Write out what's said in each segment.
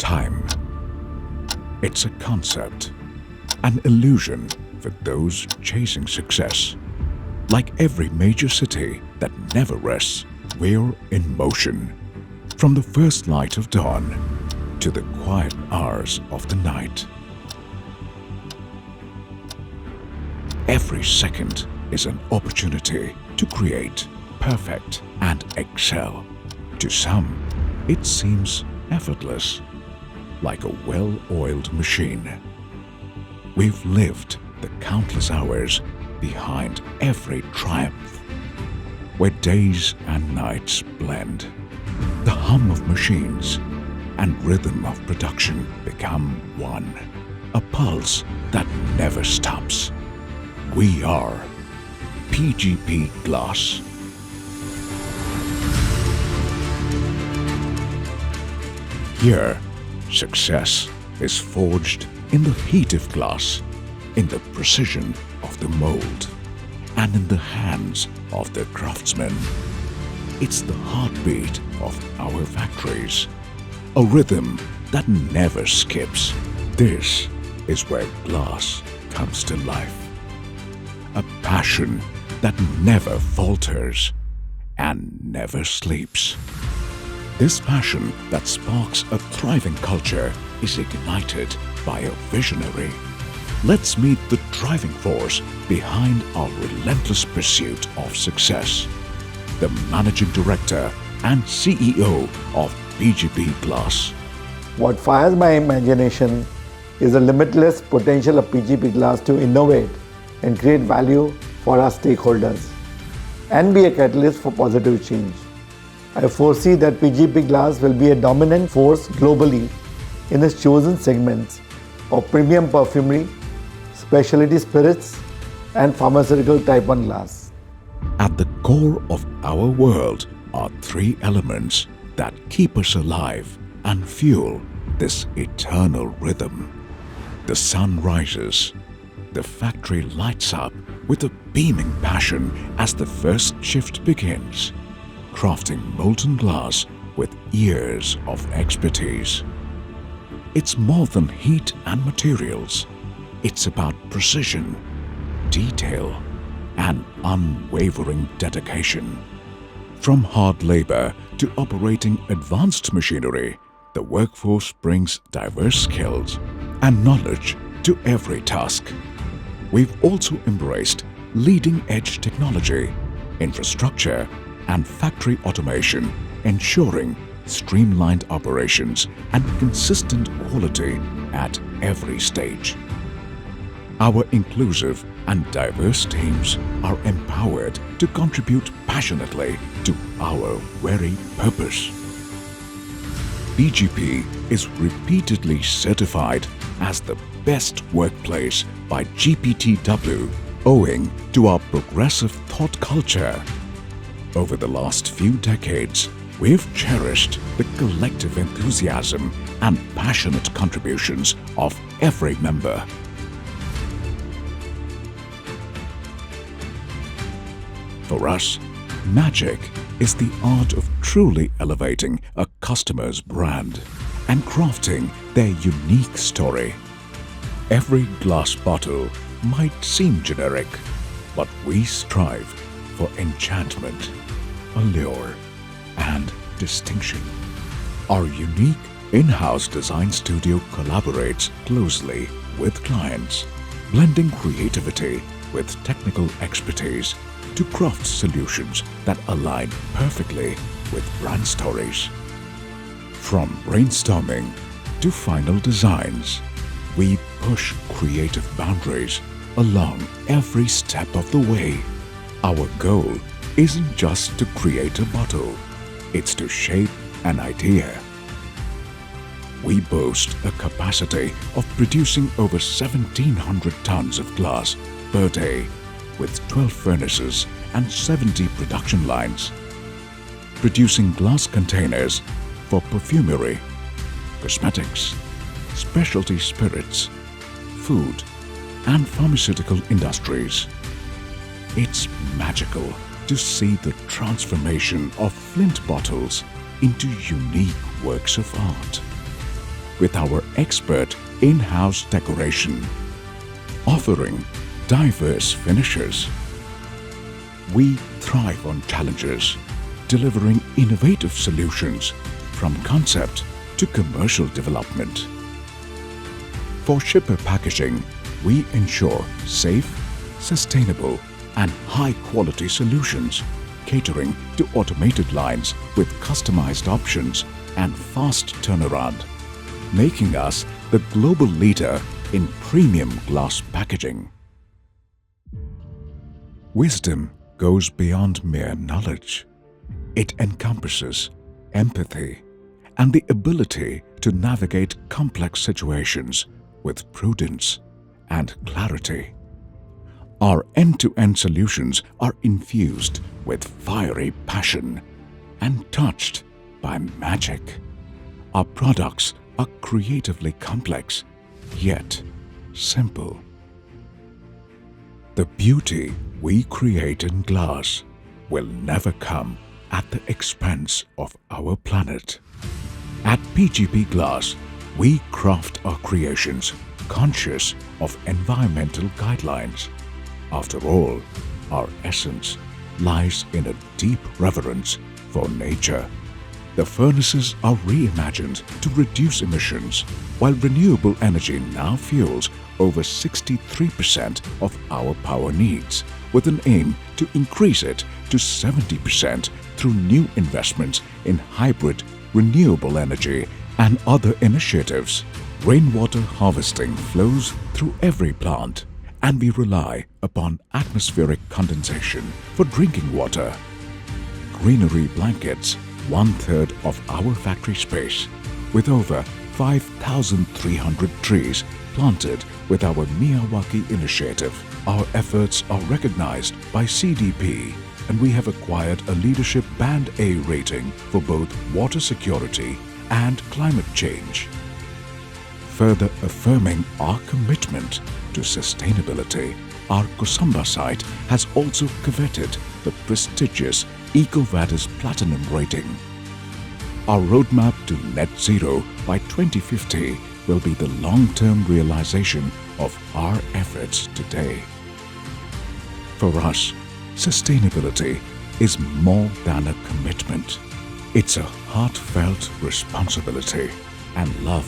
time. It's a concept, an illusion for those chasing success. Like every major city that never rests, we're in motion. From the first light of dawn to the quiet hours of the night. Every second is an opportunity to create, perfect, and excel. To some, it seems effortless, like a well-oiled machine. We've lived the countless hours behind every triumph, where days and nights blend. The hum of machines and rhythm of production become one, a pulse that never stops. We are PGP Glass. Here, success is forged in the heat of glass, in the precision of the mold, and in the hands of the craftsmen. It's the heartbeat of our factories, a rhythm that never skips. This is where glass comes to life. A passion that never falters and never sleeps. This passion that sparks a thriving culture is ignited by a visionary. Let's meet the driving force behind our relentless pursuit of success. The Managing Director and CEO of PGP Glass. What fires my imagination is the limitless potential of PGP Glass to innovate and create value for our stakeholders and be a catalyst for positive change. I foresee that PGP Glass will be a dominant force globally in its chosen segments of premium perfumery, specialty spirits, and pharmaceutical type 1 glass. At the core of our world are three elements that keep us alive and fuel this eternal rhythm. The sun rises, the factory lights up with a beaming passion as the first shift begins, crafting molten glass with years of expertise. It's more than heat and materials. It's about precision, detail, and unwavering dedication. From hard labor to operating advanced machinery, the workforce brings diverse skills and knowledge to every task. We've also embraced leading-edge technology, infrastructure, and factory automation, ensuring streamlined operations and consistent quality at every stage. Our inclusive and diverse teams are empowered to contribute passionately to our very purpose. PGP is repeatedly certified as the best workplace by GPTW owing to our progressive thought culture. Over the last few decades, we've cherished the collective enthusiasm and passionate contributions of every member. For us, magic is the art of truly elevating a customer's brand and crafting their unique story. Every glass bottle might seem generic, but we strive for enchantment, allure, and distinction. Our unique in-house design studio collaborates closely with clients, blending creativity with technical expertise to craft solutions that align perfectly with brand stories. From brainstorming to final designs, we push creative boundaries along every step of the way. Our goal isn't just to create a bottle, it's to shape an idea. We boast a capacity of producing over 1,700 tons of glass per day with 12 furnaces and 70 production lines, producing glass containers for perfumery, cosmetics, specialty spirits, food, and pharmaceutical industries. It's magical to see the transformation of flint bottles into unique works of art. with our expert in-house decoration, offering diverse finishes. We thrive on challenges, delivering innovative solutions from concept to commercial development. For shipper packaging, we ensure safe, sustainable, and high-quality solutions, catering to automated lines with customized options and fast turnaround, making us the global leader in premium glass packaging. Wisdom goes beyond mere knowledge. It encompasses empathy and the ability to navigate complex situations with prudence and clarity. Our end-to-end solutions are infused with fiery passion and touched by magic. Our products are creatively complex, yet simple. The beauty we create in glass will never come at the expense of our planet. At PGP Glass, we craft our creations conscious of environmental guidelines. After all, our essence lies in a deep reverence for nature. The furnaces are reimagined to reduce emissions, while renewable energy now fuels over 63% of our power needs, with an aim to increase it to 70% through new investments in hybrid, renewable energy and other initiatives. Rainwater harvesting flows through every plant, and we rely upon atmospheric condensation for drinking water. Greenery blankets one-third of our factory space, with over 5,300 trees planted with our Miyawaki initiative. Our efforts are recognized by CDP, and we have acquired a leadership Band A rating for both water security and climate change. Further affirming our commitment to sustainability, our Kusamba site has also coveted the prestigious EcoVadis Platinum rating. Our roadmap to net zero by 2050 will be the long-term realization of our efforts today. For us, sustainability is more than a commitment. It's a heartfelt responsibility and love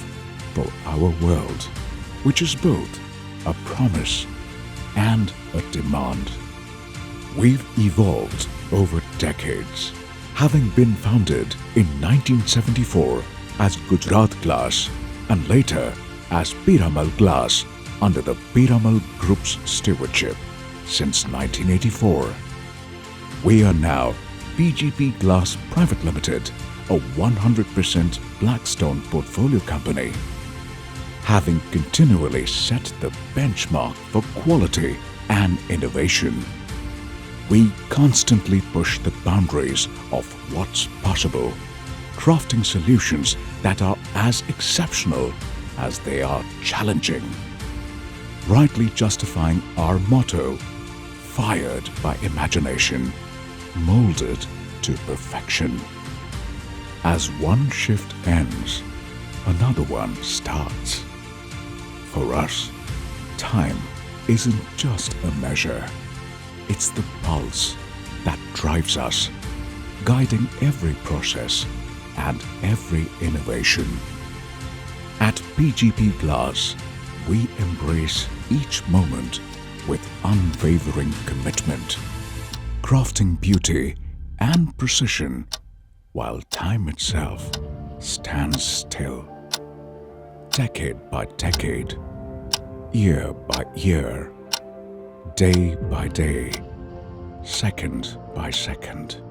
for our world, which is both a promise and a demand. We've evolved over decades, having been founded in 1974 as Gujarat Glass and later as Piramal Glass under the Piramal Group's stewardship since 1984. We are now PGP Glass Private Limited, a 100% Blackstone portfolio company. Having continually set the benchmark for quality and innovation, we constantly push the boundaries of what's possible, crafting solutions that are as exceptional as they are challenging, rightly justifying our motto, fired by imagination, molded to perfection. As one shift ends, another one starts. For us, time isn't just a measure. It's the pulse that drives us, guiding every process and every innovation. At PGP Glass, we embrace each moment with unwavering commitment, crafting beauty and precision while time itself stands still. Decade by decade, year by year, day by day, second by second,